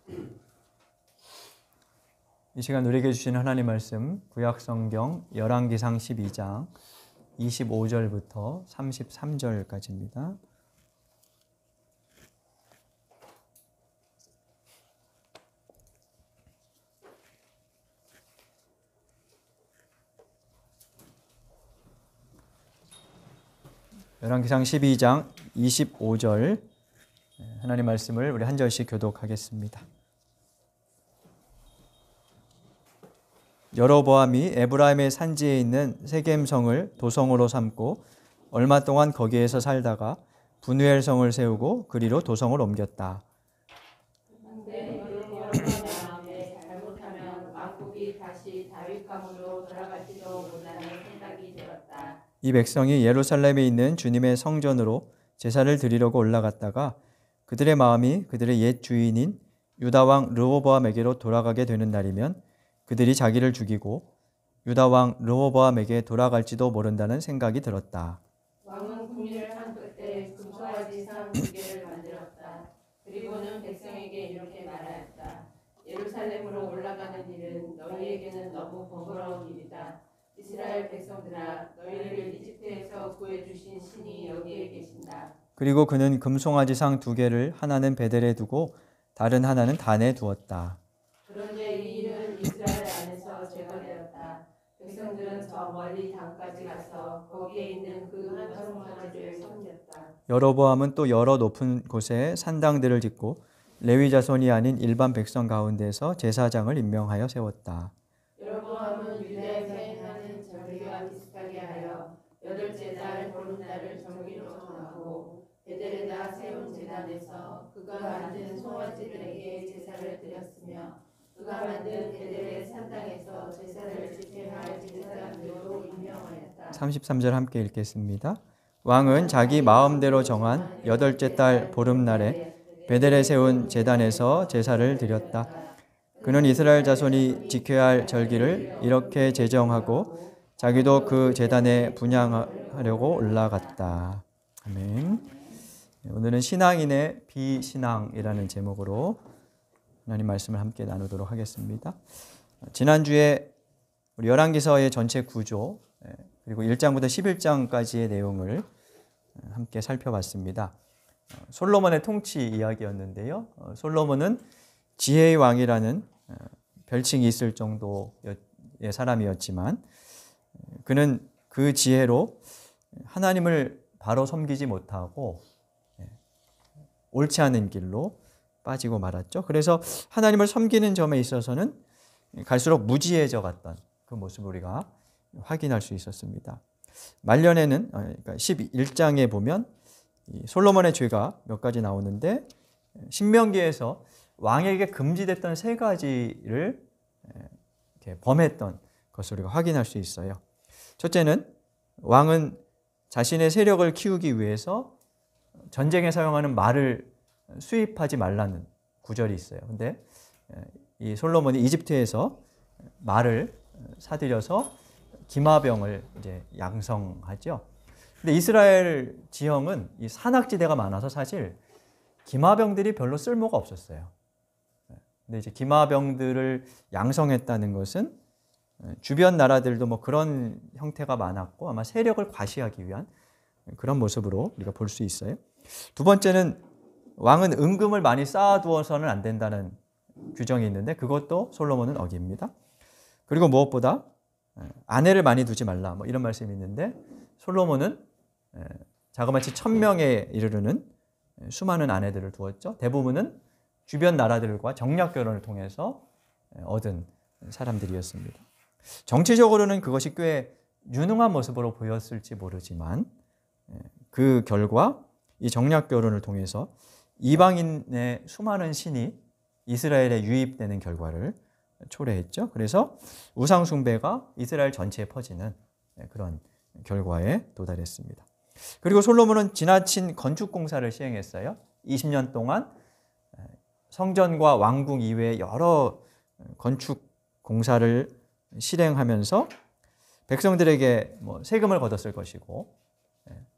이 시간 우리에게 주신 하나님 말씀 구약성경 열왕기상 12장 25절부터 33절까지입니다. 열왕기상 12장 25절 하나님 말씀을 우리 한 절씩 교독하겠습니다. 여로보암이 에브라임의 산지에 있는 세겜성을 도성으로 삼고 얼마 동안 거기에서 살다가 분우엘 성을 세우고 그리로 도성을 옮겼다. 그런데 여로보암의 마음에 잘못하면 왕국이 다시 다윗감으로 돌아갈지도 못하는 생각이 들었다. 이 백성이 예루살렘에 있는 주님의 성전으로 제사를 드리려고 올라갔다가 그들의 마음이 그들의 옛 주인인 유다 왕 르호보암에게로 돌아가게 되는 날이면 그들이 자기를 죽이고 유다 왕 르호보암에게 돌아갈지도 모른다는 생각이 들었다. 왕은 궁리를 한 끝에 금송아지 상 2개를 만들었다. 그리고는 백성에게 이렇게 말하였다. 예루살렘으로 올라가는 일은 너희에게는 너무 번거로운 일이다. 이스라엘 백성들아, 너희를 이집트에서 구해주신 신이 여기에 계신다. 그리고 그는 금송아지 상 2개를 하나는 베델에 두고 다른 하나는 단에 두었다. 그런데 이 일은 이스라엘 안에서 제거되었다. 백성들은 저 멀리 단까지 가서 거기에 있는 그 금송아지를 섬겼다. 여로보암은 또 여러 높은 곳에 산당들을 짓고 레위 자손이 아닌 일반 백성 가운데서 제사장을 임명하여 세웠다. 여로보암은 유다에서 행하는 절기와 비슷하게 하여 8째 달 보름달을 정기로 정하고 베델에다 세운 제단에서 그가 만든 송아지들에게 제사를 드렸으며 그가 만든 베델의 산당에서 제사를 지켜야 할 제사장들도 임명하였다. 33절 함께 읽겠습니다. 왕은 자기 마음대로 정한 8째 달 보름날에 베델에 세운 제단에서 제사를 드렸다. 그는 이스라엘 자손이 지켜야 할 절기를 이렇게 제정하고 자기도 그 제단에 분향하려고 올라갔다. 아멘. 오늘은 신앙인의 비신앙이라는 제목으로 하나님 말씀을 함께 나누도록 하겠습니다. 지난주에 우리 열왕기서의 전체 구조 그리고 1장부터 11장까지의 내용을 함께 살펴봤습니다. 솔로몬의 통치 이야기였는데요. 솔로몬은 지혜의 왕이라는 별칭이 있을 정도의 사람이었지만 그는 그 지혜로 하나님을 바로 섬기지 못하고 옳지 않은 길로 빠지고 말았죠. 그래서 하나님을 섬기는 점에 있어서는 갈수록 무지해져 갔던 그 모습을 우리가 확인할 수 있었습니다. 말년에는 그러니까 11장에 보면 솔로몬의 죄가 몇 가지 나오는데 신명기에서 왕에게 금지됐던 3가지를 이렇게 범했던 것을 우리가 확인할 수 있어요. 첫째는 왕은 자신의 세력을 키우기 위해서 전쟁에 사용하는 말을 수입하지 말라는 구절이 있어요. 근데 이 솔로몬이 이집트에서 말을 사들여서 기마병을 이제 양성하죠. 근데 이스라엘 지형은 이 산악지대가 많아서 사실 기마병들이 별로 쓸모가 없었어요. 근데 이제 기마병들을 양성했다는 것은 주변 나라들도 뭐 그런 형태가 많았고 아마 세력을 과시하기 위한 그런 모습으로 우리가 볼 수 있어요. 두 번째는 왕은 은금을 많이 쌓아두어서는 안 된다는 규정이 있는데 그것도 솔로몬은 어깁니다. 그리고 무엇보다 아내를 많이 두지 말라 뭐 이런 말씀이 있는데 솔로몬은 자그마치 1000명에 이르르는 수많은 아내들을 두었죠. 대부분은 주변 나라들과 정략 결혼을 통해서 얻은 사람들이었습니다. 정치적으로는 그것이 꽤 유능한 모습으로 보였을지 모르지만 그 결과 이 정략 결혼을 통해서 이방인의 수많은 신이 이스라엘에 유입되는 결과를 초래했죠. 그래서 우상 숭배가 이스라엘 전체에 퍼지는 그런 결과에 도달했습니다. 그리고 솔로몬은 지나친 건축 공사를 시행했어요. 20년 동안 성전과 왕궁 이외에 여러 건축 공사를 실행하면서 백성들에게 뭐 세금을 걷었을 것이고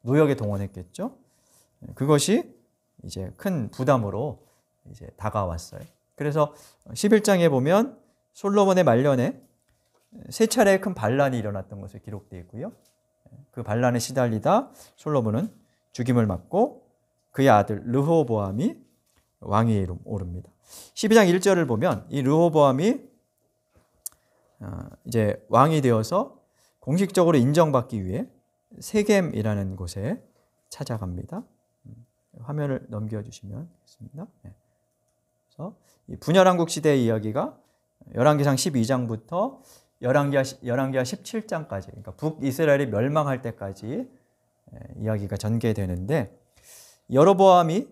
노역에 동원했겠죠. 그것이 이제 큰 부담으로 이제 다가왔어요. 그래서 11장에 보면 솔로몬의 말년에 세 차례의 큰 반란이 일어났던 것으로 기록되어 있고요. 그 반란에 시달리다 솔로몬은 죽임을 맞고 그의 아들 르호보암이 왕위에 오릅니다. 12장 1절을 보면 이 르호보암이 이제 왕이 되어서 공식적으로 인정받기 위해 세겜이라는 곳에 찾아갑니다. 화면을 넘겨주시면 되겠습니다. 그래서 이 분열왕국 시대의 이야기가 열왕기상 12장부터 열왕기하 17장까지, 그러니까 북이스라엘이 멸망할 때까지 이야기가 전개되는데, 여로보암이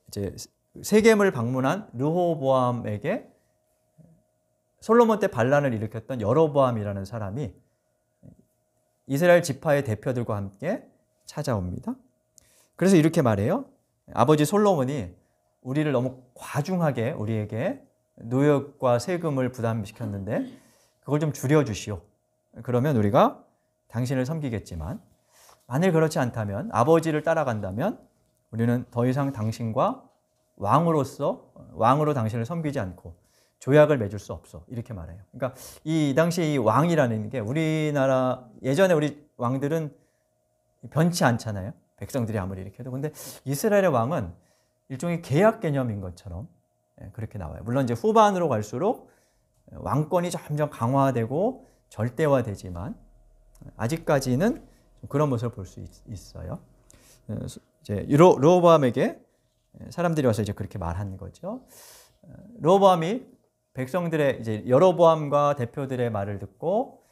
이제 세겜을 방문한 르호보암에게 솔로몬 때 반란을 일으켰던 여로보암이라는 사람이 이스라엘 지파의 대표들과 함께 찾아옵니다. 그래서 이렇게 말해요. 아버지 솔로몬이 우리를 너무 과중하게 우리에게 노역과 세금을 부담시켰는데 그걸 좀 줄여주시오. 그러면 우리가 당신을 섬기겠지만 만일 그렇지 않다면, 아버지를 따라간다면 우리는 더 이상 당신과 왕으로 당신을 섬기지 않고 조약을 맺을 수 없어. 이렇게 말해요. 그러니까 이 당시 이 왕이라는 게, 우리나라 예전에 우리 왕들은 변치 않잖아요. 백성들이 아무리 이렇게 해도. 근데 이스라엘의 왕은 일종의 계약 개념인 것처럼 그렇게 나와요. 물론 이제 후반으로 갈수록 왕권이 점점 강화되고 절대화되지만 아직까지는 그런 모습을 볼 수 있어요. 이제 르호보암에게 사람들이 와서 이제 그렇게 말한 거죠. 르호보암이 백성들의 이제 여로보암과 대표들의 말을 듣고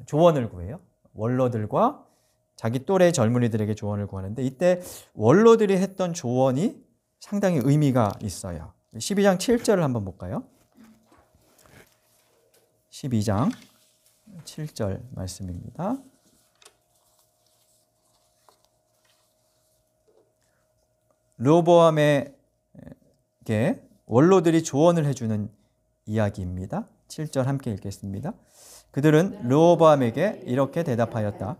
조언을 구해요. 원로들과 자기 또래 젊은이들에게 조언을 구하는데, 이때 원로들이 했던 조언이 상당히 의미가 있어요. 12장 7절을 한번 볼까요? 12장 7절 말씀입니다. 르호보암에게 원로들이 조언을 해주는 이야기입니다. 7절 함께 읽겠습니다. 그들은 르호보암에게 이렇게 대답하였다.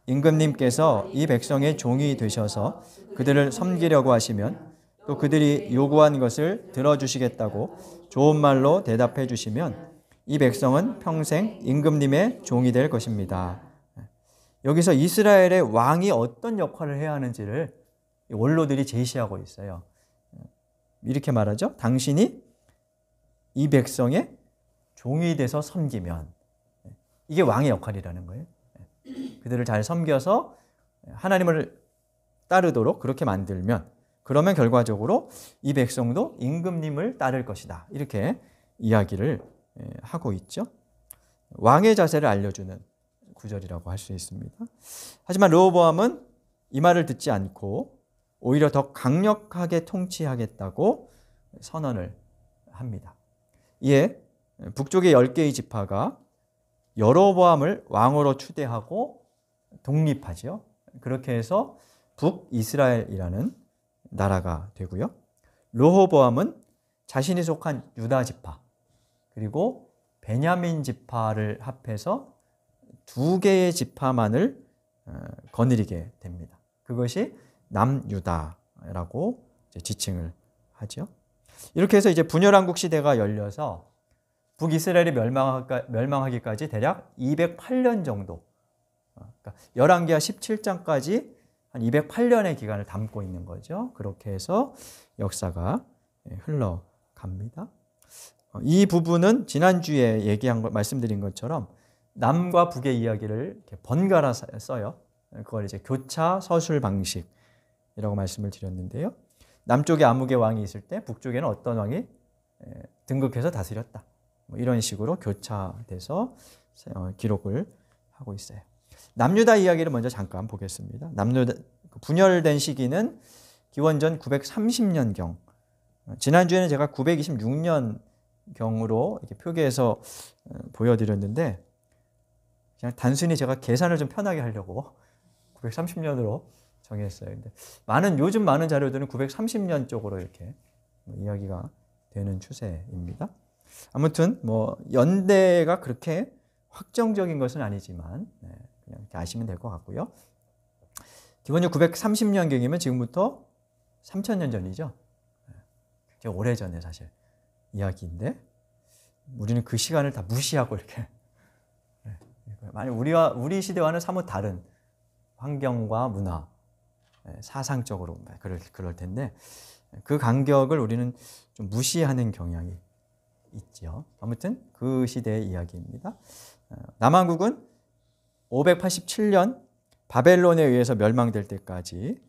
임금님께서 이 백성의 종이 되셔서 그들을 섬기려고 하시면, 또 그들이 요구한 것을 들어주시겠다고 좋은 말로 대답해 주시면 이 백성은 평생 임금님의 종이 될 것입니다. 여기서 이스라엘의 왕이 어떤 역할을 해야 하는지를 원로들이 제시하고 있어요. 이렇게 말하죠. 당신이 이 백성의 종이 돼서 섬기면, 이게 왕의 역할이라는 거예요. 그들을 잘 섬겨서 하나님을 따르도록 그렇게 만들면, 그러면 결과적으로 이 백성도 임금님을 따를 것이다. 이렇게 이야기를 하고 있죠. 왕의 자세를 알려주는 구절이라고 할 수 있습니다. 하지만 르호보암은 이 말을 듣지 않고 오히려 더 강력하게 통치하겠다고 선언을 합니다. 이에 북쪽의 10개의 지파가 여로보암을 왕으로 추대하고 독립하죠. 그렇게 해서 북이스라엘이라는 나라가 되고요. 르호보암은 자신이 속한 유다 지파 그리고 베냐민 지파를 합해서 2개의 지파만을 거느리게 됩니다. 그것이 남유다라고 지칭을 하죠. 이렇게 해서 이제 분열왕국 시대가 열려서 북이스라엘이 멸망하기까지 대략 208년 정도, 그러니까 열왕기하 17장까지 한 208년의 기간을 담고 있는 거죠. 그렇게 해서 역사가 흘러갑니다. 이 부분은 지난주에 말씀드린 것처럼 남과 북의 이야기를 이렇게 번갈아 써요. 그걸 이제 교차 서술 방식이라고 말씀을 드렸는데요. 남쪽에 아무개 왕이 있을 때 북쪽에는 어떤 왕이 등극해서 다스렸다. 이런 식으로 교차돼서 기록을 하고 있어요. 남유다 이야기를 먼저 잠깐 보겠습니다. 남유다 분열된 시기는 기원전 930년경. 지난주에는 제가 926년경으로 이렇게 표기해서 보여드렸는데, 그냥 단순히 제가 계산을 좀 편하게 하려고 930년으로 정했어요. 근데 요즘 많은 자료들은 930년 쪽으로 이렇게 이야기가 되는 추세입니다. 아무튼 연대가 그렇게 확정적인 것은 아니지만 그냥 이렇게 아시면 될 것 같고요. 기원전 930년경이면 지금부터 3000년 전이죠. 되게 오래전에 사실 이야기인데 우리는 그 시간을 다 무시하고 이렇게 만약 우리 시대와는 사뭇 다른 환경과 문화, 사상적으로 그럴 텐데 그 간격을 우리는 좀 무시하는 경향이 있죠. 아무튼 그 시대의 이야기입니다. 남한국은 587년 바벨론에 의해서 멸망될 때까지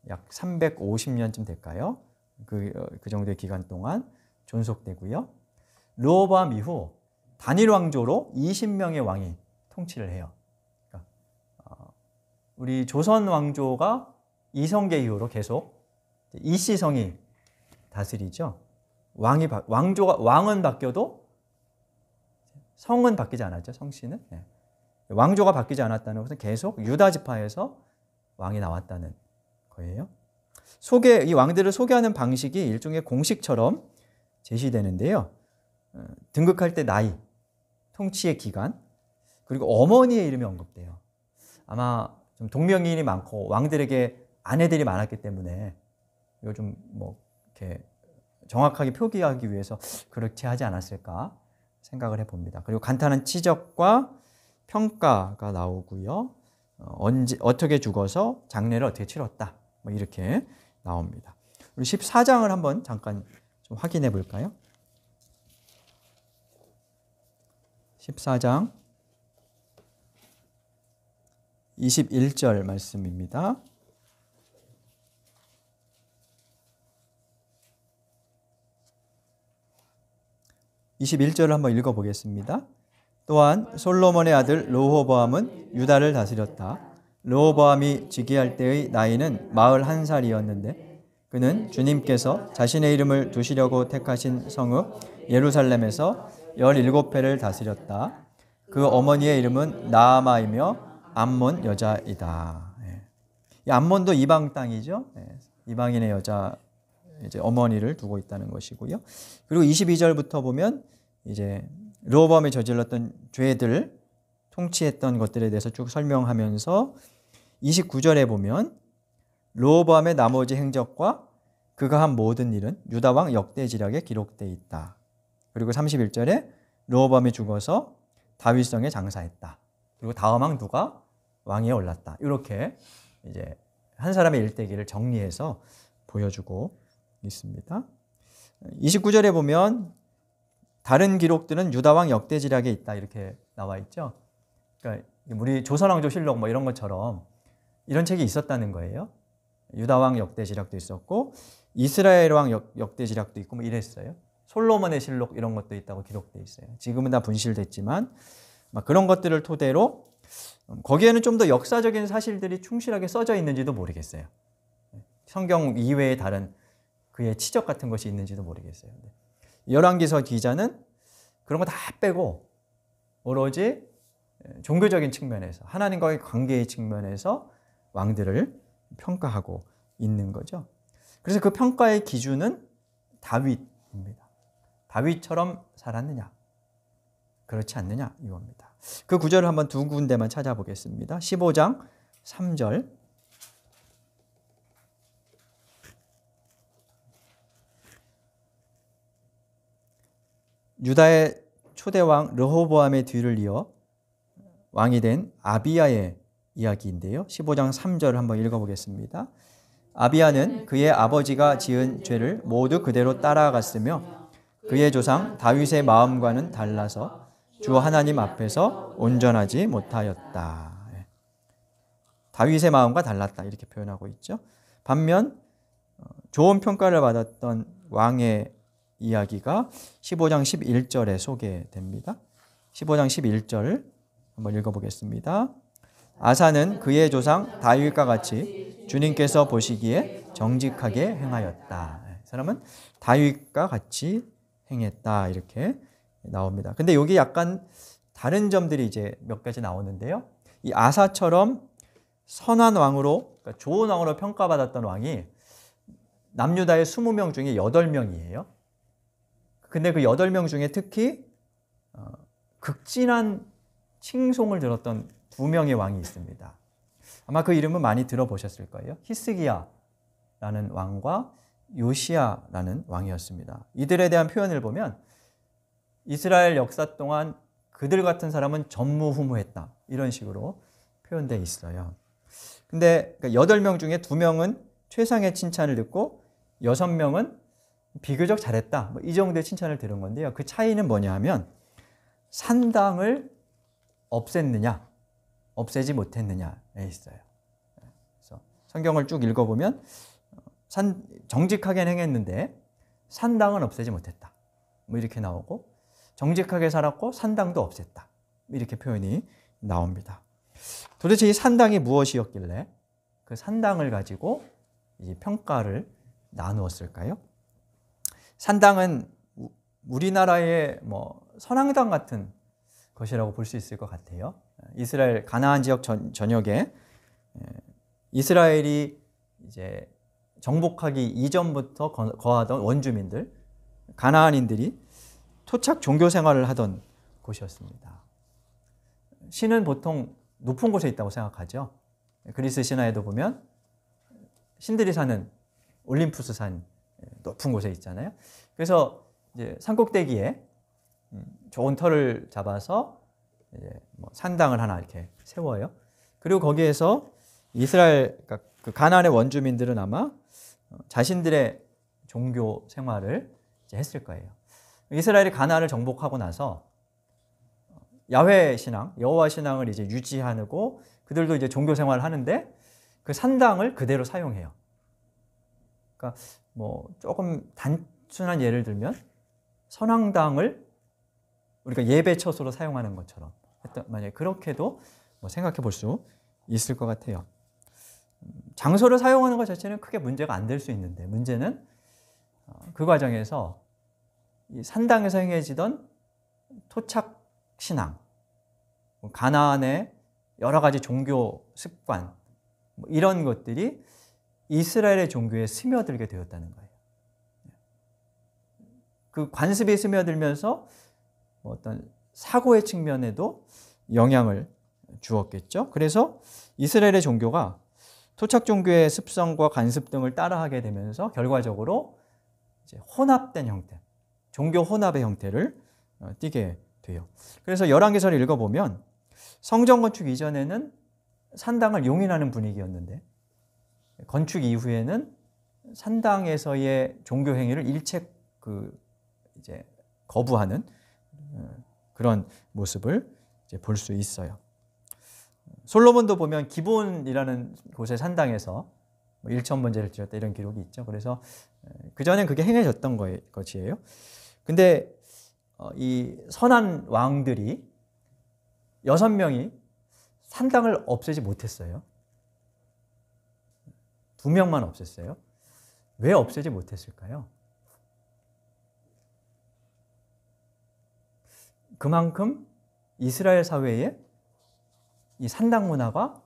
약 350년쯤 될까요? 그 정도의 기간 동안 존속되고요. 르호보암 이후 단일 왕조로 20명의 왕이 통치를 해요. 그러니까 우리 조선 왕조가 이성계 이후로 계속 이씨성이 다스리죠. 왕은 바뀌어도 성은 바뀌지 않았죠. 성씨는. 왕조가 바뀌지 않았다는 것은 계속 유다 지파에서 왕이 나왔다는 거예요. 이 왕들을 소개하는 방식이 일종의 공식처럼 제시되는데요. 등극할 때 나이, 통치의 기간, 그리고 어머니의 이름이 언급돼요. 아마 좀 동명이인이 많고 왕들에게 아내들이 많았기 때문에 이걸 좀 이렇게 정확하게 표기하기 위해서 그렇게 하지 않았을까 생각을 해봅니다. 그리고 간단한 지적과 평가가 나오고요. 어떻게 죽어서 장례를 어떻게 치렀다. 이렇게 나옵니다. 우리 14장을 한번 잠깐 좀 확인해 볼까요? 14장 21절 말씀입니다. (21절을) 한번 읽어보겠습니다. 또한 솔로몬의 아들 르호보암은 유다를 다스렸다. 르호보암이 즉위할 때의 나이는 41살이었는데 그는 주님께서 자신의 이름을 두시려고 택하신 성읍 예루살렘에서 17회를 다스렸다. 그 어머니의 이름은 나아마이며 암몬 여자이다. 이 암몬도 이방 땅이죠. 이방인의 여자 이제 어머니를 두고 있다는 것이고요. 그리고 22절부터 보면 이제 르호보암이 저질렀던 죄들, 통치했던 것들에 대해서 쭉 설명하면서 29절에 보면 르호보암의 나머지 행적과 그가 한 모든 일은 유다 왕 역대지략에 기록되어 있다. 그리고 31절에 르호보암이 죽어서 다윗성에 장사했다. 그리고 다음 왕 누가 왕위에 올랐다. 이렇게 이제 한 사람의 일대기를 정리해서 보여주고 있습니다. 29절에 보면 다른 기록들은 유다 왕 역대지략에 있다 이렇게 나와 있죠. 그러니까 우리 조선왕조실록 이런 것처럼 이런 책이 있었다는 거예요. 유다 왕 역대지략도 있었고 이스라엘 왕 역대지략도 있고 이랬어요. 솔로몬의 실록 이런 것도 있다고 기록되어 있어요. 지금은 다 분실됐지만 그런 것들을 토대로 거기에는 좀 더 역사적인 사실들이 충실하게 써져 있는지도 모르겠어요. 성경 이외에 다른 그의 치적 같은 것이 있는지도 모르겠어요. 열왕기서 기자는 그런 거 다 빼고 오로지 종교적인 측면에서 하나님과의 관계의 측면에서 왕들을 평가하고 있는 거죠. 그래서 그 평가의 기준은 다윗입니다. 다윗처럼 살았느냐, 그렇지 않느냐 이겁니다. 그 구절을 한번 두 군데만 찾아보겠습니다. 15장 3절. 유다의 초대왕 르호보암의 뒤를 이어 왕이 된 아비야의 이야기인데요. 15장 3절을 한번 읽어보겠습니다. 아비야는 그의 아버지가 지은 죄를 모두 그대로 따라갔으며 그의 조상 다윗의 마음과는 달라서 주 하나님 앞에서 온전하지 못하였다. 다윗의 마음과 달랐다 이렇게 표현하고 있죠. 반면 좋은 평가를 받았던 왕의 이야기가 15장 11절에 소개됩니다. 15장 11절 한번 읽어보겠습니다. 아사는 그의 조상 다윗과 같이 주님께서 보시기에 정직하게 행하였다. 이 사람은 다윗과 같이 행했다 이렇게 나옵니다. 근데 여기 약간 다른 점들이 이제 몇 가지 나오는데요. 이 아사처럼 선한 왕으로, 그러니까 좋은 왕으로 평가받았던 왕이 남유다의 20명 중에 8명이에요. 근데 그 8명 중에 특히 극진한 칭송을 들었던 2명의 왕이 있습니다. 아마 그 이름은 많이 들어보셨을 거예요. 히스기야라는 왕과 요시야라는 왕이었습니다. 이들에 대한 표현을 보면 이스라엘 역사 동안 그들 같은 사람은 전무후무했다, 이런 식으로 표현되어 있어요. 근데 8명 중에 2명은 최상의 칭찬을 듣고 6명은 비교적 잘했다, 이 정도의 칭찬을 들은 건데요. 그 차이는 뭐냐 하면 산당을 없앴느냐 없애지 못했느냐에 있어요. 그래서 성경을 쭉 읽어보면 정직하게 행했는데 산당은 없애지 못했다, 이렇게 나오고, 정직하게 살았고 산당도 없앴다, 이렇게 표현이 나옵니다. 도대체 이 산당이 무엇이었길래 그 산당을 가지고 이 평가를 나누었을까요? 산당은 우리나라의 선앙당 같은 것이라고 볼 수 있을 것 같아요. 이스라엘 가나안 지역 전역에 이스라엘이 이제 정복하기 이전부터 거하던 원주민들, 가나안인들이 토착 종교 생활을 하던 곳이었습니다. 신은 보통 높은 곳에 있다고 생각하죠. 그리스 신화에도 보면 신들이 사는 올림푸스 산, 높은 곳에 있잖아요. 그래서 이제 산꼭대기에 좋은 터를 잡아서 이제 산당을 하나 이렇게 세워요. 그리고 거기에서 이스라엘, 그러니까 그 가나안의 원주민들은 아마 자신들의 종교 생활을 이제 했을 거예요. 이스라엘이 가나안을 정복하고 나서 야훼 신앙, 여호와 신앙을 이제 유지하고 그들도 이제 종교 생활을 하는데 그 산당을 그대로 사용해요. 그러니까 조금 단순한 예를 들면 선왕당을 우리가 예배 처소로 사용하는 것처럼 만약에 그렇게도 생각해 볼 수 있을 것 같아요. 장소를 사용하는 것 자체는 크게 문제가 안 될 수 있는데, 문제는 그 과정에서 이 산당에서 행해지던 토착 신앙, 가나안의 여러 가지 종교 습관, 이런 것들이 이스라엘의 종교에 스며들게 되었다는 거예요. 그 관습이 스며들면서 어떤 사고의 측면에도 영향을 주었겠죠. 그래서 이스라엘의 종교가 토착 종교의 습성과 관습 등을 따라하게 되면서 결과적으로 이제 혼합된 형태, 종교 혼합의 형태를 띠게 돼요. 그래서 열왕기서를 읽어보면 성전 건축 이전에는 산당을 용인하는 분위기였는데 건축 이후에는 산당에서의 종교 행위를 일체 이제 거부하는 그런 모습을 이제 볼 수 있어요. 솔로몬도 보면 기브온이라는 곳의 산당에서 1,000번제를 드렸다, 이런 기록이 있죠. 그래서 그전엔 그게 행해졌던 것이에요. 근데 이 선한 왕들이 6명이 산당을 없애지 못했어요. 2명만 없앴어요. 왜 없애지 못했을까요? 그만큼 이스라엘 사회에 이 산당 문화가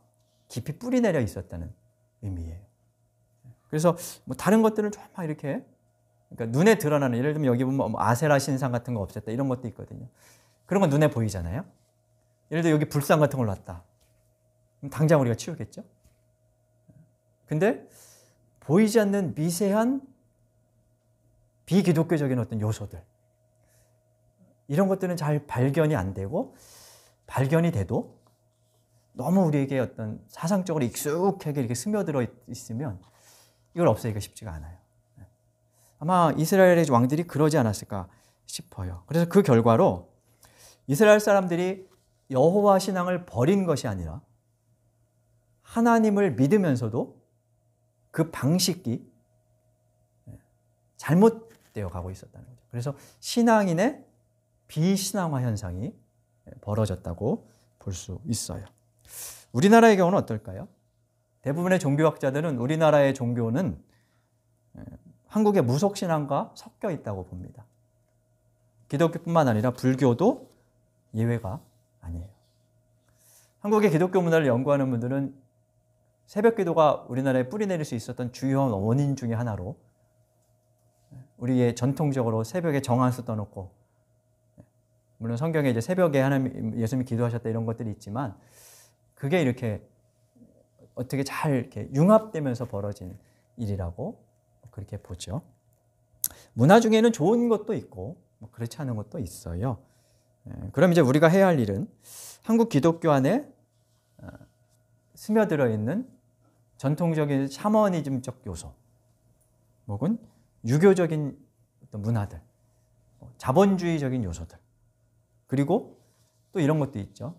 깊이 뿌리내려 있었다는 의미예요. 그래서 다른 것들을 좀 막 이렇게, 그러니까 눈에 드러나는, 예를 들면 여기 보면 아세라 신상 같은 거 없앴다, 이런 것도 있거든요. 그런 건 눈에 보이잖아요. 예를 들어 여기 불상 같은 걸 놨다, 그럼 당장 우리가 치우겠죠. 근데 보이지 않는 미세한 비기독교적인 어떤 요소들, 이런 것들은 잘 발견이 안 되고, 발견이 돼도 너무 우리에게 어떤 사상적으로 익숙하게 이렇게 스며들어 있으면 이걸 없애기가 쉽지가 않아요. 아마 이스라엘의 왕들이 그러지 않았을까 싶어요. 그래서 그 결과로 이스라엘 사람들이 여호와 신앙을 버린 것이 아니라 하나님을 믿으면서도 그 방식이 잘못되어 가고 있었다는 거죠. 그래서 신앙인의 비신앙화 현상이 벌어졌다고 볼 수 있어요. 우리나라의 경우는 어떨까요? 대부분의 종교학자들은 우리나라의 종교는 한국의 무속신앙과 섞여 있다고 봅니다. 기독교뿐만 아니라 불교도 예외가 아니에요. 한국의 기독교 문화를 연구하는 분들은 새벽 기도가 우리나라에 뿌리내릴 수 있었던 주요한 원인 중에 하나로, 우리의 전통적으로 새벽에 정한수 떠놓고, 물론 성경에 이제 새벽에 하나님, 예수님이 기도하셨다, 이런 것들이 있지만 그게 이렇게 어떻게 잘 이렇게 융합되면서 벌어진 일이라고 그렇게 보죠. 문화 중에는 좋은 것도 있고 뭐 그렇지 않은 것도 있어요. 그럼 이제 우리가 해야 할 일은 한국 기독교 안에 스며들어 있는 전통적인 샤머니즘적 요소 혹은 유교적인 어떤 문화들, 자본주의적인 요소들, 그리고 또 이런 것도 있죠.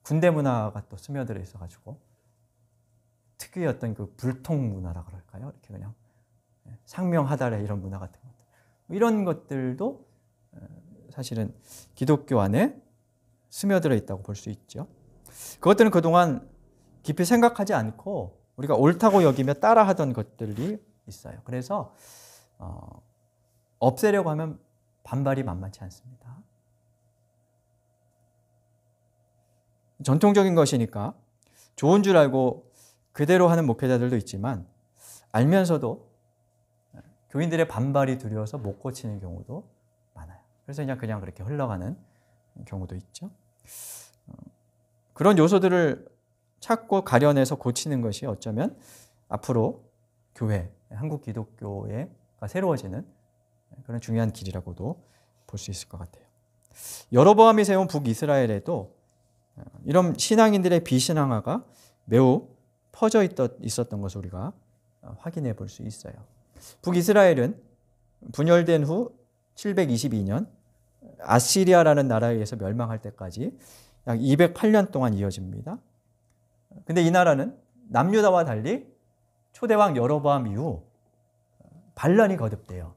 군대 문화가 또 스며들어 있어가지고 특유의 어떤 그 불통 문화라 그럴까요? 이렇게 그냥 상명하달의 이런 문화 같은 것들, 이런 것들도 사실은 기독교 안에 스며들어 있다고 볼 수 있죠. 그것들은 그동안 깊이 생각하지 않고 우리가 옳다고 여기며 따라하던 것들이 있어요. 그래서 없애려고 하면 반발이 만만치 않습니다. 전통적인 것이니까 좋은 줄 알고 그대로 하는 목회자들도 있지만 알면서도 교인들의 반발이 두려워서 못 고치는 경우도 많아요. 그래서 그냥 그렇게 흘러가는 경우도 있죠. 그런 요소들을 찾고 가려내서 고치는 것이 어쩌면 앞으로 교회, 한국 기독교회가 새로워지는 그런 중요한 길이라고도 볼 수 있을 것 같아요. 여로보암이 세운 북이스라엘에도 이런 신앙인들의 비신앙화가 매우 퍼져 있었던 것을 우리가 확인해 볼 수 있어요. 북이스라엘은 분열된 후 722년 아시리아라는 나라에 의해서 멸망할 때까지 약 208년 동안 이어집니다. 근데 이 나라는 남유다와 달리 초대왕 여로보암 이후 반란이 거듭돼요.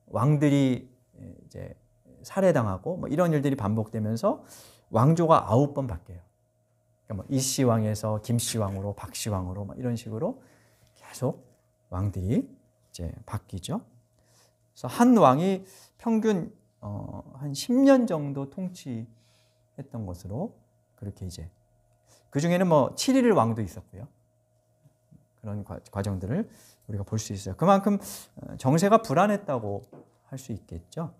왕들이 이제 살해당하고 뭐 이런 일들이 반복되면서 왕조가 9번 바뀌어요. 그러니까 뭐 이씨 왕에서 김씨 왕으로 박씨 왕으로 막 이런 식으로 계속 왕들이 이제 바뀌죠. 그래서 한 왕이 평균 한 10년 정도 통치했던 것으로 그렇게 이제 그 중에는 뭐 7일 왕도 있었고요. 그런 과정들을 우리가 볼 수 있어요. 그만큼 정세가 불안했다고 할 수 있겠죠.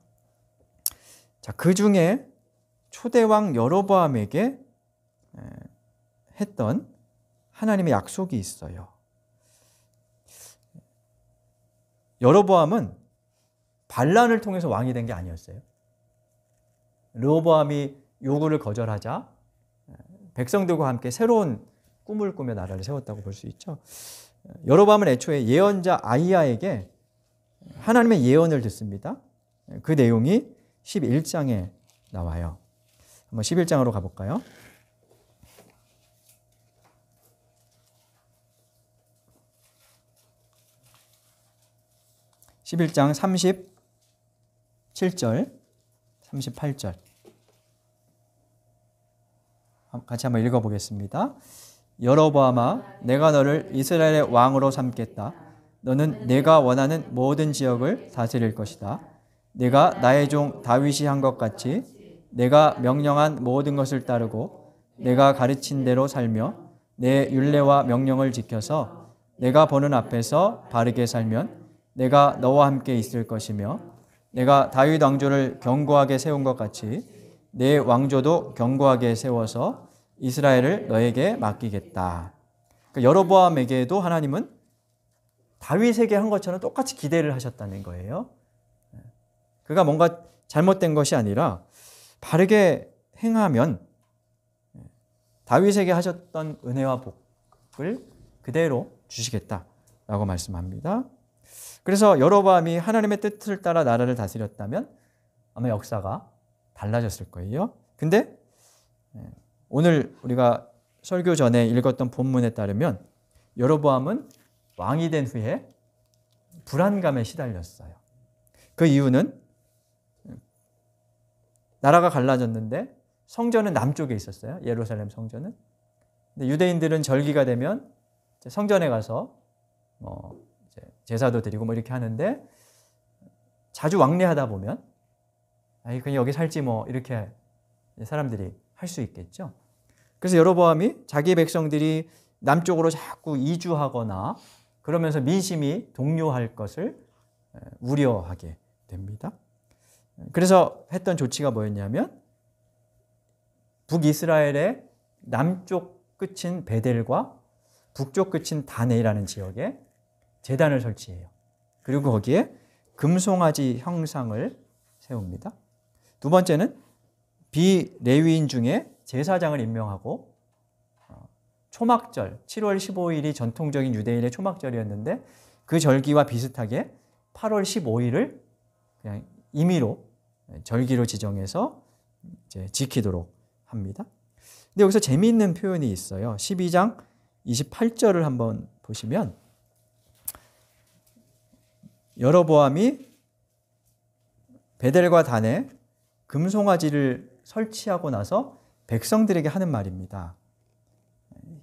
자, 그 중에 초대왕 여로보암에게 했던 하나님의 약속이 있어요. 여로보암은 반란을 통해서 왕이 된 게 아니었어요. 르호보암이 요구를 거절하자 백성들과 함께 새로운 꿈을 꾸며 나라를 세웠다고 볼 수 있죠. 여로보암은 애초에 예언자 아히야에게 하나님의 예언을 듣습니다. 그 내용이 11장에 나와요. 한번 11장으로 가볼까요? (11장) 37절 38절 같이 한번 읽어보겠습니다. 여로보암아, 내가 너를 이스라엘의 왕으로 삼겠다. 너는 내가 원하는 모든 지역을 다스릴 것이다. 내가 나의 종 다윗이 한 것 같이 내가 명령한 모든 것을 따르고 내가 가르친 대로 살며 내 율례와 명령을 지켜서 내가 보는 앞에서 바르게 살면 내가 너와 함께 있을 것이며 내가 다윗 왕조를 견고하게 세운 것 같이 내 왕조도 견고하게 세워서 이스라엘을 너에게 맡기겠다. 그러니까 여로보암에게도 하나님은 다윗에게 한 것처럼 똑같이 기대를 하셨다는 거예요. 그가 뭔가 잘못된 것이 아니라 바르게 행하면 다윗에게 하셨던 은혜와 복을 그대로 주시겠다라고 말씀합니다. 그래서 여로보암이 하나님의 뜻을 따라 나라를 다스렸다면 아마 역사가 달라졌을 거예요. 근데 오늘 우리가 설교 전에 읽었던 본문에 따르면 여로보암은 왕이 된 후에 불안감에 시달렸어요. 그 이유는 나라가 갈라졌는데 성전은 남쪽에 있었어요. 예루살렘 성전은. 근데 유대인들은 절기가 되면 성전에 가서 제사도 드리고 뭐 이렇게 하는데 자주 왕래하다 보면 그냥 여기 살지 뭐 이렇게 사람들이 할 수 있겠죠. 그래서 여로보암이 자기 백성들이 남쪽으로 자꾸 이주하거나 그러면서 민심이 동요할 것을 우려하게 됩니다. 그래서 했던 조치가 뭐였냐면 북이스라엘의 남쪽 끝인 베델과 북쪽 끝인 다네이라는 지역에 제단을 설치해요. 그리고 거기에 금송아지 형상을 세웁니다. 두 번째는 비레위인 중에 제사장을 임명하고 초막절 7월 15일이 전통적인 유대인의 초막절이었는데 그 절기와 비슷하게 8월 15일을 그냥 임의로 절기로 지정해서 이제 지키도록 합니다. 근데 여기서 재미있는 표현이 있어요. 12장 28절을 한번 보시면 여로보암이 베델과 단에 금송아지를 설치하고 나서 백성들에게 하는 말입니다.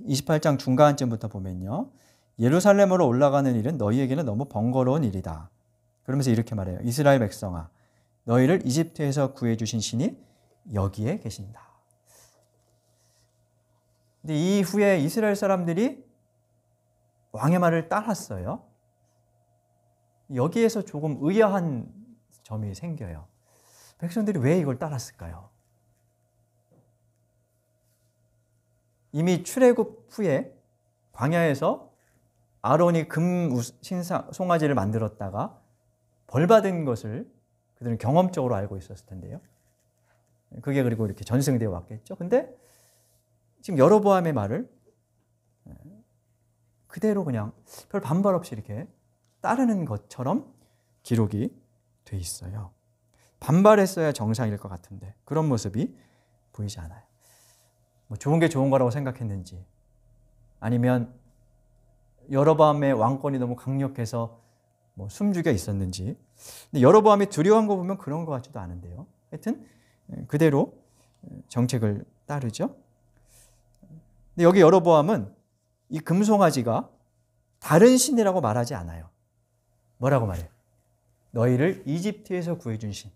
28장 중간쯤부터 보면요. 예루살렘으로 올라가는 일은 너희에게는 너무 번거로운 일이다. 그러면서 이렇게 말해요. 이스라엘 백성아, 너희를 이집트에서 구해주신 신이 여기에 계신다. 근데 이후에 이스라엘 사람들이 왕의 말을 따랐어요. 여기에서 조금 의아한 점이 생겨요. 백성들이 왜 이걸 따랐을까요? 이미 출애굽 후에 광야에서 아론이 금 송아지를 만들었다가 벌받은 것을 그들은 경험적으로 알고 있었을 텐데요. 그게 그리고 이렇게 전승되어 왔겠죠. 근데 지금 여로보암의 말을 그대로 그냥 별 반발 없이 이렇게 따르는 것처럼 기록이 돼 있어요. 반발했어야 정상일 것 같은데 그런 모습이 보이지 않아요. 뭐 좋은 게 좋은 거라고 생각했는지 아니면 여로보암의 왕권이 너무 강력해서 뭐 숨죽여 있었는지. 근데 여로보암이 두려워한 거 보면 그런 것 같지도 않은데요. 하여튼 그대로 정책을 따르죠. 근데 여기 여로보암은 이 금송아지가 다른 신이라고 말하지 않아요. 뭐라고 말해요? 너희를 이집트에서 구해준 신.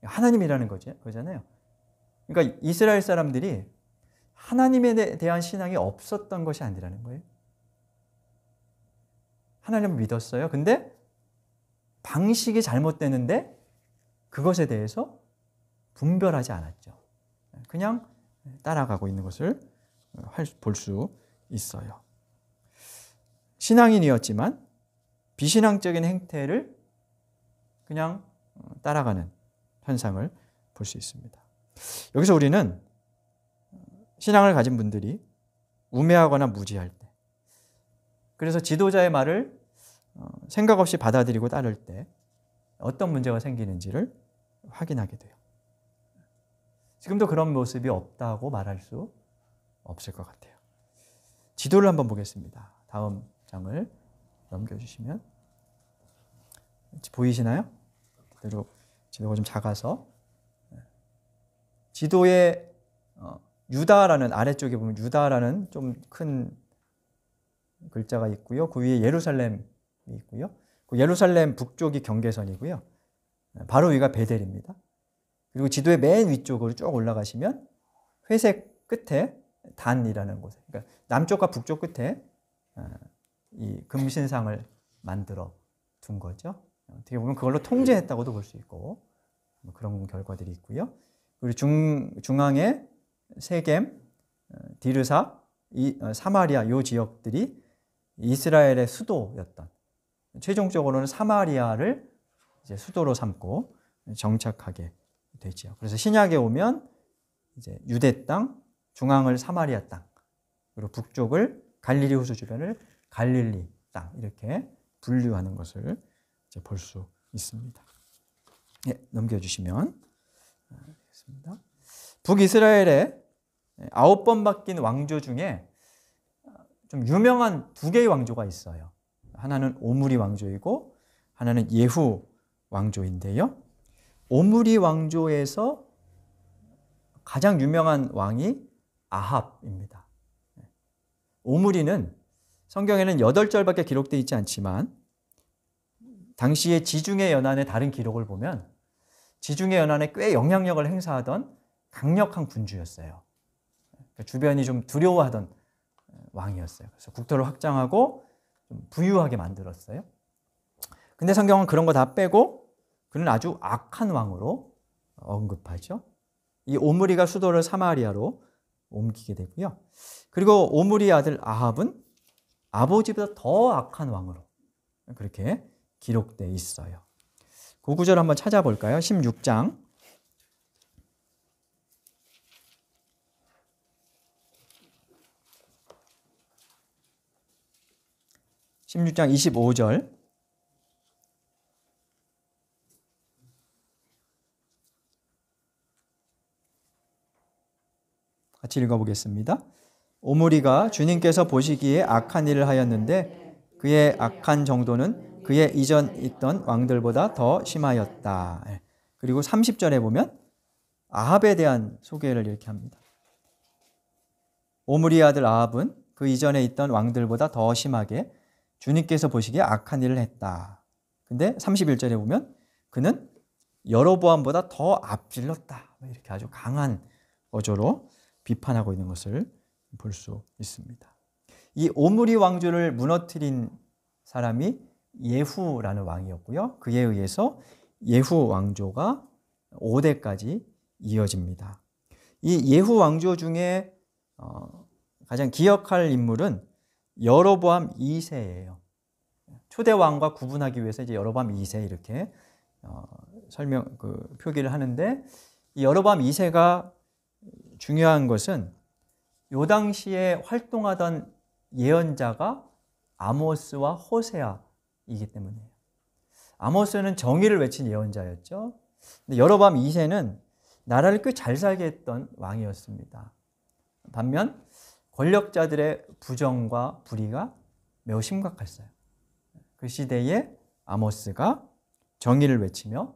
하나님이라는 거잖아요. 그러니까 이스라엘 사람들이 하나님에 대한 신앙이 없었던 것이 아니라는 거예요. 하나님을 믿었어요. 근데 방식이 잘못되는데 그것에 대해서 분별하지 않았죠. 그냥 따라가고 있는 것을 볼 수 있어요. 신앙인이었지만 비신앙적인 행태를 그냥 따라가는 현상을 볼 수 있습니다. 여기서 우리는 신앙을 가진 분들이 우매하거나 무지할 때, 그래서 지도자의 말을 생각 없이 받아들이고 따를 때 어떤 문제가 생기는지를 확인하게 돼요. 지금도 그런 모습이 없다고 말할 수 없을 것 같아요. 지도를 한번 보겠습니다. 다음 장을 넘겨주시면 보이시나요? 그대로 지도가 좀 작아서 지도에 유다라는 아래쪽에 보면 유다라는 좀 큰 글자가 있고요. 그 위에 예루살렘이 있고요. 그 예루살렘 북쪽이 경계선이고요. 바로 위가 베델입니다. 그리고 지도의 맨 위쪽으로 쭉 올라가시면 회색 끝에 단이라는 곳에, 그러니까 남쪽과 북쪽 끝에 이 금신상을 만들어 둔 거죠. 어떻게 보면 그걸로 통제했다고도 볼 수 있고 그런 결과들이 있고요. 그리고 중앙에 세겜, 디르사, 사마리아 이 지역들이 이스라엘의 수도였던, 최종적으로는 사마리아를 이제 수도로 삼고 정착하게 되죠. 그래서 신약에 오면 이제 유대 땅, 중앙을 사마리아 땅, 그리고 북쪽을 갈릴리 호수 주변을 갈릴리 땅 이렇게 분류하는 것을 이제 볼 수 있습니다. 네, 넘겨주시면 되겠습니다. 북이스라엘의 9번 바뀐 왕조 중에 좀 유명한 두 개의 왕조가 있어요. 하나는 오므리 왕조이고 하나는 예후 왕조인데요. 오므리 왕조에서 가장 유명한 왕이 아합입니다. 오므리는 성경에는 8절밖에 기록되어 있지 않지만 당시의 지중해 연안의 다른 기록을 보면 지중해 연안에 꽤 영향력을 행사하던 강력한 군주였어요. 주변이 좀 두려워하던 왕이었어요. 그래서 국토를 확장하고 좀 부유하게 만들었어요. 근데 성경은 그런 거 다 빼고 그는 아주 악한 왕으로 언급하죠. 이 오므리가 수도를 사마리아로 옮기게 되고요. 그리고 오므리 아들 아합은 아버지보다 더 악한 왕으로 그렇게 기록되어 있어요. 그 구절 한번 찾아볼까요? 16장 25절 같이 읽어보겠습니다. 오므리가 주님께서 보시기에 악한 일을 하였는데 그의 악한 정도는 그의 이전 있던 왕들보다 더 심하였다. 그리고 30절에 보면 아합에 대한 소개를 이렇게 합니다. 오므리의 아들 아합은 그 이전에 있던 왕들보다 더 심하게 주님께서 보시기에 악한 일을 했다. 근데 31절에 보면 그는 여로보암보다 더 앞질렀다. 이렇게 아주 강한 어조로 비판하고 있는 것을 볼 수 있습니다. 이 오므리 왕조를 무너뜨린 사람이 예후라는 왕이었고요. 그에 의해서 예후 왕조가 5대까지 이어집니다. 이 예후 왕조 중에 가장 기억할 인물은 여로보암 2세예요. 초대 왕과 구분하기 위해서 이제 여로보암 2세 이렇게 표기를 하는데 이 여로보암 2세가 중요한 것은 요 당시에 활동하던 예언자가 아모스와 호세아이기 때문이에요. 아모스는 정의를 외친 예언자였죠. 근데 여로보암 2세는 나라를 꽤 잘 살게 했던 왕이었습니다. 반면 권력자들의 부정과 불의가 매우 심각했어요. 그 시대에 아모스가 정의를 외치며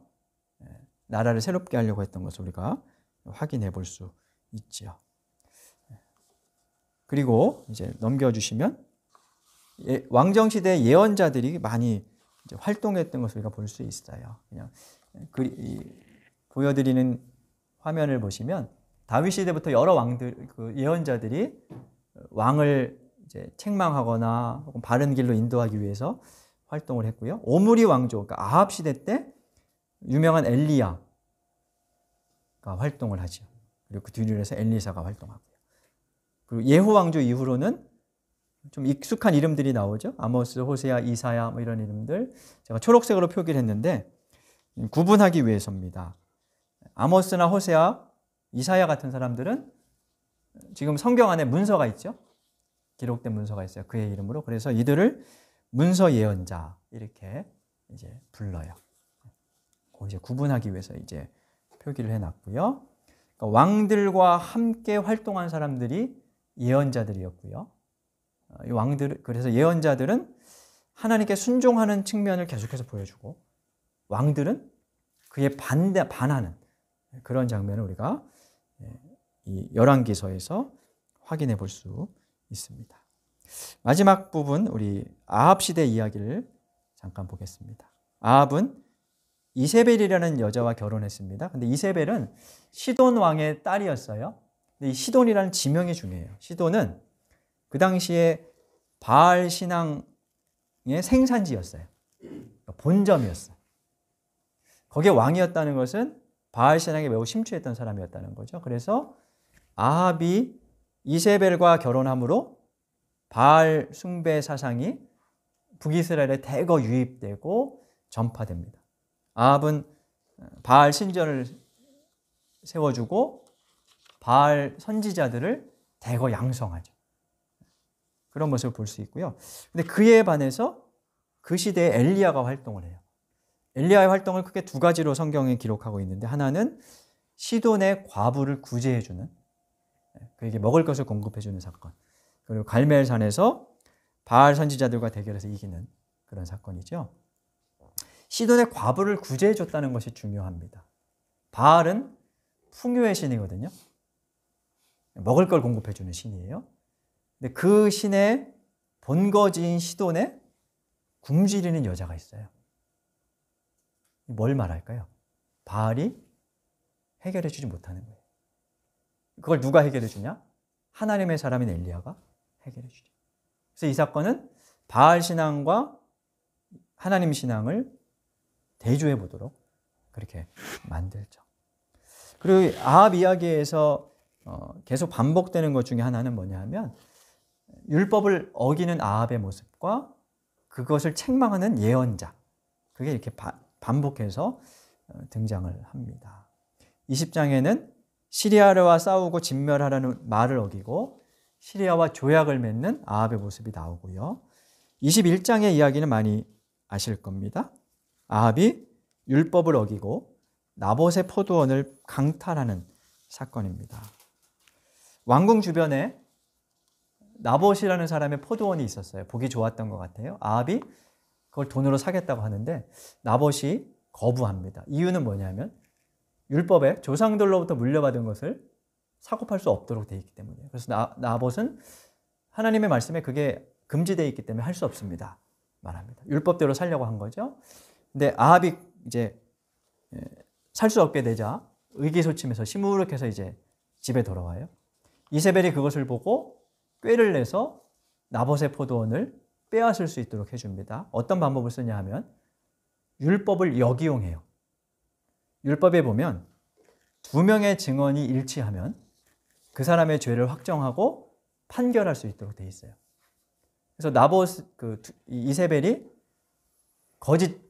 나라를 새롭게 하려고 했던 것을 우리가 확인해 볼 수 있지요. 그리고 이제 넘겨주시면 왕정시대 예언자들이 많이 이제 활동했던 것을 우리가 볼 수 있어요. 그냥 보여드리는 화면을 보시면 다윗 시대부터 여러 왕들, 예언자들이 왕을 이제 책망하거나 혹은 바른 길로 인도하기 위해서 활동을 했고요. 오므리 왕조, 그러니까 아합 시대 때 유명한 엘리야가 활동을 하죠. 그리고 그 뒤를 해서 엘리사가 활동하고요. 그리고 예후 왕조 이후로는 좀 익숙한 이름들이 나오죠. 아모스, 호세아, 이사야 뭐 이런 이름들. 제가 초록색으로 표기를 했는데 구분하기 위해서입니다. 아모스나 호세아, 이사야 같은 사람들은 지금 성경 안에 문서가 있죠. 기록된 문서가 있어요. 그의 이름으로. 그래서 이들을 문서 예언자 이렇게 이제 불러요. 이제 구분하기 위해서 이제 표기를 해놨고요. 그러니까 왕들과 함께 활동한 사람들이 예언자들이었고요. 이 왕들, 그래서 예언자들은 하나님께 순종하는 측면을 계속해서 보여주고 왕들은 그에 반하는 그런 장면을 우리가 이 열왕기서에서 확인해 볼 수 있습니다. 마지막 부분 우리 아합 시대 이야기를 잠깐 보겠습니다. 아합은 이세벨이라는 여자와 결혼했습니다. 근데 이세벨은 시돈 왕의 딸이었어요. 근데 이 시돈이라는 지명이 중요해요. 시돈은 그 당시에 바알 신앙의 생산지였어요. 본점이었어요. 거기에 왕이었다는 것은 바알 신앙에 매우 심취했던 사람이었다는 거죠. 그래서 아합이 이세벨과 결혼함으로 바알 숭배 사상이 북이스라엘에 대거 유입되고 전파됩니다. 아합은 바알 신전을 세워주고 바알 선지자들을 대거 양성하죠. 그런 모습을 볼 수 있고요. 근데 그에 반해서 그 시대에 엘리야가 활동을 해요. 엘리야의 활동을 크게 두 가지로 성경에 기록하고 있는데 하나는 시돈의 과부를 구제해주는, 그에게 먹을 것을 공급해주는 사건. 그리고 갈멜산에서 바알 선지자들과 대결해서 이기는 그런 사건이죠. 시돈의 과부를 구제해줬다는 것이 중요합니다. 바알은 풍요의 신이거든요. 먹을 걸 공급해주는 신이에요. 근데 그 신의 본거지인 시돈에 굶주리는 여자가 있어요. 뭘 말할까요? 바알이 해결해주지 못하는 거예요. 그걸 누가 해결해주냐? 하나님의 사람인 엘리야가 해결해주죠. 그래서 이 사건은 바알 신앙과 하나님 신앙을 대조해 보도록 그렇게 만들죠. 그리고 아합 이야기에서 계속 반복되는 것 중에 하나는 뭐냐 하면 율법을 어기는 아합의 모습과 그것을 책망하는 예언자. 그게 이렇게 반복해서 등장을 합니다. 20장에는 시리아와 싸우고 진멸하라는 말을 어기고 시리아와 조약을 맺는 아합의 모습이 나오고요. 21장의 이야기는 많이 아실 겁니다. 아합이 율법을 어기고 나봇의 포도원을 강탈하는 사건입니다. 왕궁 주변에 나봇이라는 사람의 포도원이 있었어요. 보기 좋았던 것 같아요. 아합이 그걸 돈으로 사겠다고 하는데 나봇이 거부합니다. 이유는 뭐냐면 율법에 조상들로부터 물려받은 것을 사고 팔 수 없도록 되어 있기 때문이에요. 그래서 나봇은 하나님의 말씀에 그게 금지되어 있기 때문에 할 수 없습니다. 말합니다. 율법대로 살려고 한 거죠. 근데 아합이 이제 살 수 없게 되자 의기소침해서 시무룩해서 이제 집에 돌아와요. 이세벨이 그것을 보고 꾀를 내서 나봇의 포도원을 빼앗을 수 있도록 해줍니다. 어떤 방법을 쓰냐 하면 율법을 역이용해요. 율법에 보면 2명의 증언이 일치하면 그 사람의 죄를 확정하고 판결할 수 있도록 돼 있어요. 그래서 나봇 이세벨이 거짓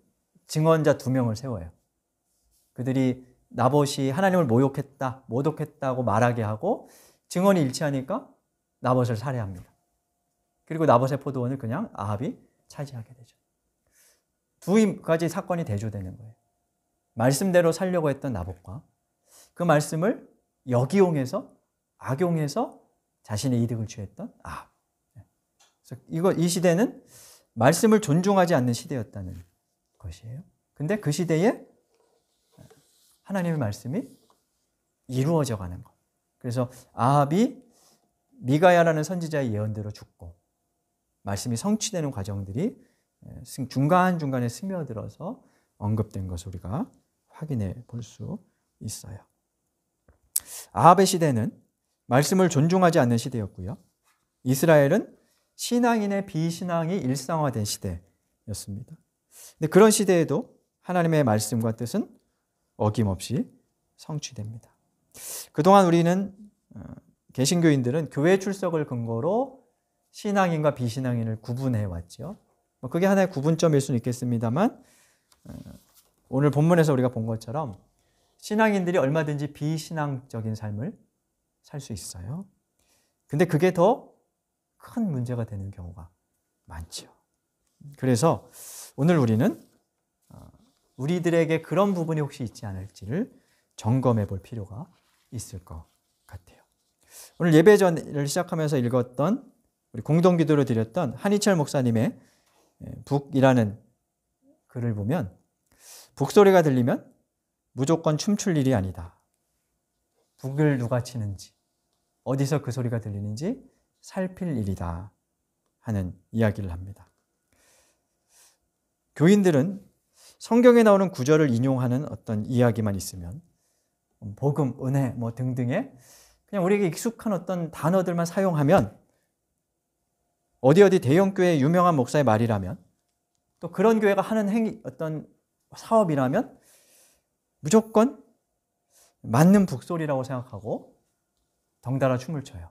증언자 2명을 세워요. 그들이 나봇이 하나님을 모독했다고 말하게 하고 증언이 일치하니까 나봇을 살해합니다. 그리고 나봇의 포도원을 그냥 아합이 차지하게 되죠. 두 가지 사건이 대조되는 거예요. 말씀대로 살려고 했던 나봇과 그 말씀을 역이용해서 악용해서 자신의 이득을 취했던 아합. 그래서 이 시대는 말씀을 존중하지 않는 시대였다는 것이에요. 근데 그 시대에 하나님의 말씀이 이루어져 가는 것. 그래서 아합이 미가야라는 선지자의 예언대로 죽고 말씀이 성취되는 과정들이 중간중간에 스며들어서 언급된 것을 우리가 확인해 볼 수 있어요. 아합의 시대는 말씀을 존중하지 않는 시대였고요. 이스라엘은 신앙인의 비신앙이 일상화된 시대였습니다. 근데 그런 시대에도 하나님의 말씀과 뜻은 어김없이 성취됩니다. 그동안 우리는 개신교인들은 교회 출석을 근거로 신앙인과 비신앙인을 구분해 왔죠. 그게 하나의 구분점일 수는 있겠습니다만 오늘 본문에서 우리가 본 것처럼 신앙인들이 얼마든지 비신앙적인 삶을 살 수 있어요. 근데 그게 더 큰 문제가 되는 경우가 많죠. 그래서 오늘 우리는 우리들에게 그런 부분이 혹시 있지 않을지를 점검해 볼 필요가 있을 것 같아요. 오늘 예배전을 시작하면서 읽었던 우리 공동기도로 드렸던 한희철 목사님의 북이라는 글을 보면 북소리가 들리면 무조건 춤출 일이 아니다. 북을 누가 치는지 어디서 그 소리가 들리는지 살필 일이다 하는 이야기를 합니다. 교인들은 성경에 나오는 구절을 인용하는 어떤 이야기만 있으면 복음, 은혜 등등의 그냥 우리에게 익숙한 어떤 단어들만 사용하면 어디 대형교회 유명한 목사의 말이라면 또 그런 교회가 하는 어떤 사업이라면 무조건 맞는 북소리라고 생각하고 덩달아 춤을 춰요.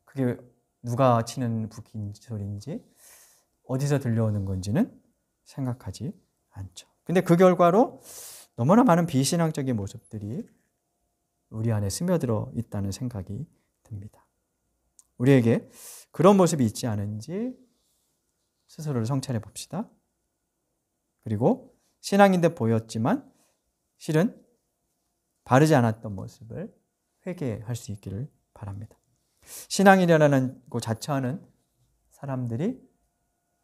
그게 누가 치는 북소리인지 어디서 들려오는 건지는 생각하지 않죠. 근데 그 결과로 너무나 많은 비신앙적인 모습들이 우리 안에 스며들어 있다는 생각이 듭니다. 우리에게 그런 모습이 있지 않은지 스스로를 성찰해 봅시다. 그리고 신앙인 듯 보였지만 실은 바르지 않았던 모습을 회개할 수 있기를 바랍니다. 신앙인이라는 거 자처하는 사람들이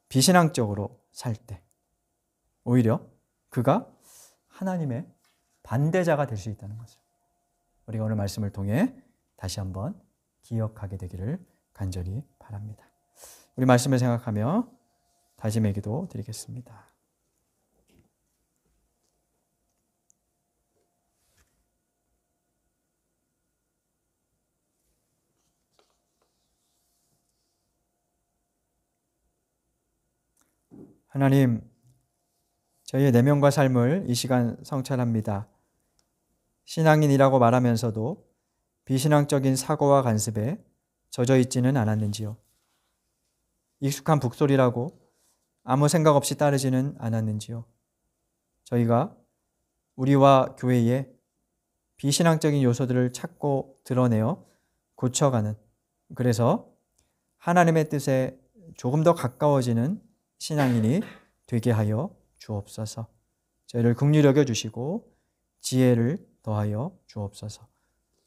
비신앙적으로 살 때 오히려 그가 하나님의 반대자가 될 수 있다는 것을 우리가 오늘 말씀을 통해 다시 한번 기억하게 되기를 간절히 바랍니다. 우리 말씀을 생각하며 다짐의 기도 드리겠습니다. 하나님, 저희의 내면과 삶을 이 시간 성찰합니다. 신앙인이라고 말하면서도 비신앙적인 사고와 간습에 젖어 있지는 않았는지요. 익숙한 북소리라고 아무 생각 없이 따르지는 않았는지요. 저희가 우리와 교회에 비신앙적인 요소들을 찾고 드러내어 고쳐가는, 그래서 하나님의 뜻에 조금 더 가까워지는 신앙인이 되게 하여 주옵소서. 저희를 긍휼히 여겨 주시고 지혜를 더하여 주옵소서.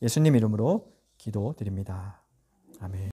예수님 이름으로 기도드립니다. 아멘.